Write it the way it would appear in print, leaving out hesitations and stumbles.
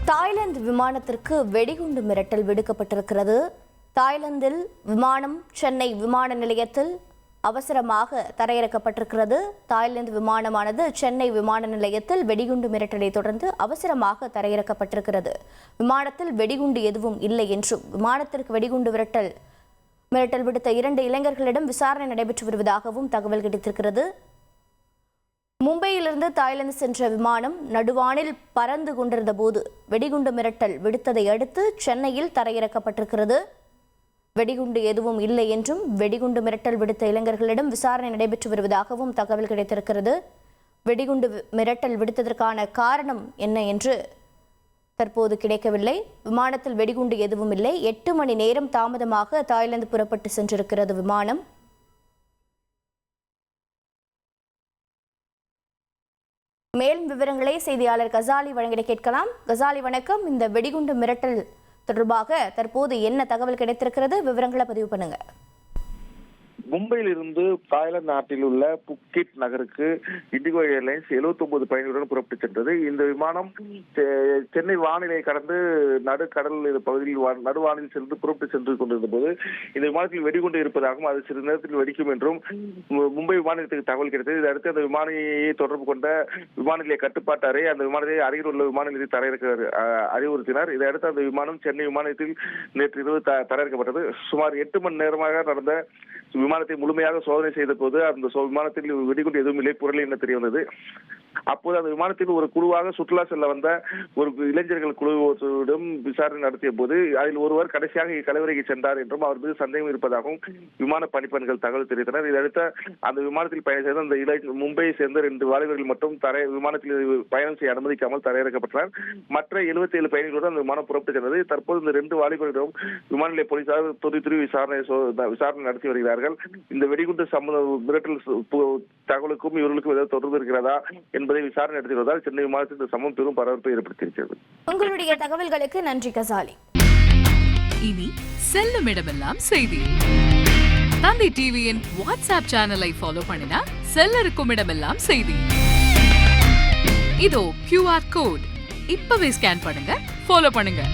Thailand விமானத்திற்கு வெடிகுண்டு மிரட்டல் விடுக்கப்பட்டிருக்கிறது. தாய்லாந்தில் விமானம் சென்னை விமான நிலையத்தில் அவசரமாக தரையிறக்கப்பட்டிருக்கிறது. தாய்லாந்து விமானமானது சென்னை விமான நிலையத்தில் வெடிகுண்டு மிரட்டலை தொடர்ந்து அவசரமாக தரையிறக்கப்பட்டிருக்கிறது. விமானத்தில் வெடிகுண்டு எதுவும் இல்லை என்றும் விமானத்திற்கு வெடிகுண்டு மிரட்டல் விடுத்த 2 இளைஞர்களிடம் விசாரணை நடைபெற்று வருவதாகவும் தகவல் கிடைத்திருக்கிறது. மும்பையிலிருந்து தாய்லாந்து சென்ற விமானம் நடுவானில் பறந்து கொண்டிருந்த போது வெடிகுண்டு மிரட்டல் விடுத்ததை அடுத்து சென்னையில் தரையிறக்கப்பட்டிருக்கிறது. வெடிகுண்டு எதுவும் இல்லை என்றும் வெடிகுண்டு மிரட்டல் விடுத்த இளைஞர்களிடம் விசாரணை நடைபெற்று வருவதாகவும் தகவல் கிடைத்திருக்கிறது. வெடிகுண்டு மிரட்டல் விடுத்ததற்கான காரணம் என்ன என்று தற்போது கிடைக்கவில்லை. விமானத்தில் வெடிகுண்டு எதுவும் இல்லை. 8 மணி நேரம் தாமதமாக தாய்லாந்து புறப்பட்டு சென்றிருக்கிறது விமானம். மேலும் விவரங்களை செய்தியாளர் கசாலி வழங்கிட கேட்கலாம். கசாலி வணக்கம். இந்த வெடிகுண்டு மிரட்டல் தொடர்பாக தற்போது என்ன தகவல் கிடைத்திருக்கிறது? விவரங்களை பதிவு பண்ணுங்க. மும்பையில் இருந்து தாய்லாந்து நாட்டில் உள்ள புக்கிட் நகருக்கு இண்டிகோ ஏர்லைன்ஸ் 79 பயணிகளுடன் புறப்பட்டு சென்றது. இந்த விமானம் சென்னை வானிலை கடந்து நடுக்கடல் பகுதியில் நடுவானில் சென்று புறப்பட்டு சென்று கொண்டிருந்த போது இந்த விமானத்தில் வெடிகுண்டு இருப்பதாகவும் அது சிறிது நேரத்தில் வெடிக்கும் என்றும் மும்பை விமான நிலையத்துக்கு தகவல் கிடைத்தது. இதையடுத்து அந்த விமானியை தொடர்பு கொண்ட விமான நிலைய கட்டுப்பாட்டு அறை அந்த விமானத்தை அருகில் உள்ள விமான நிலையத்தை தரையிறக்க அறிவுறுத்தினார். இதையடுத்து அந்த விமானம் சென்னை விமான நிலையத்தில் நேற்று இரவு தரையிறக்கப்பட்டது. சுமார் 8 மணி நேரமாக நடந்த விமானத்தை முழுமையாக சோதனை செய்த போது அந்த விமானத்தில் வெடிகுண்டு எதுவும் இல்லை, புரளி என தெரிய வந்தது. அப்போது அந்த விமானத்தில் ஒரு குழுவாக சுற்றுலா செல்ல வந்த ஒரு இளைஞர்கள் குழுவிடம் விசாரணை நடத்திய போது அதில் ஒருவர் கடைசியாக கலவரைக்கு சென்றார் என்றும் அவர் மீது சந்தேகம் இருப்பதாகவும் விமான பணிப்பெண்கள் தகவல் தெரிவித்தனர். இதையடுத்து அந்த விமானத்தில் பயணம் செய்த அந்த மும்பையை சேர்ந்த 2 வாலிபர்கள் மட்டும் விமானத்தில் பயணம் செய்ய அனுமதிக்காமல் தரையிறக்கப்பட்டனர். மற்ற 77 பயணிகளுடன் அந்த விமானம் புறப்பட்டு சென்றது. தற்போது இந்த 2 வாலிபர்களிடம் விமான நிலைய போலீசார் துரி விசாரணை நடத்தி வருகிறார்கள். இந்த வெடிகுண்டு மிரட்டல் தகவலுக்கும் இவர்களுக்கும் ஏதாவது தொடர்பு இருக்கிறதா என்பதை விசாரணை நடத்தி வருவதால் சென்னை விமானத்தில் இந்த சம்பவம் பெரும் பரபரப்பை ஏற்படுத்தியிருக்கிறது. உங்களுடைய தகவல்களுக்கு நன்றி கசாலி. இனி செல்லும் இடமெல்லாம் செய்தி. தந்தை டிவியின் வாட்ஸ்அப் சேனலை ஃபாலோ பண்ணினா செல்ல இருக்கும் இடமெல்லாம் செய்தி. இதோ QR கோட் இப்பவே ஸ்கேன் பண்ணுங்க, ஃபாலோ பண்ணுங்க.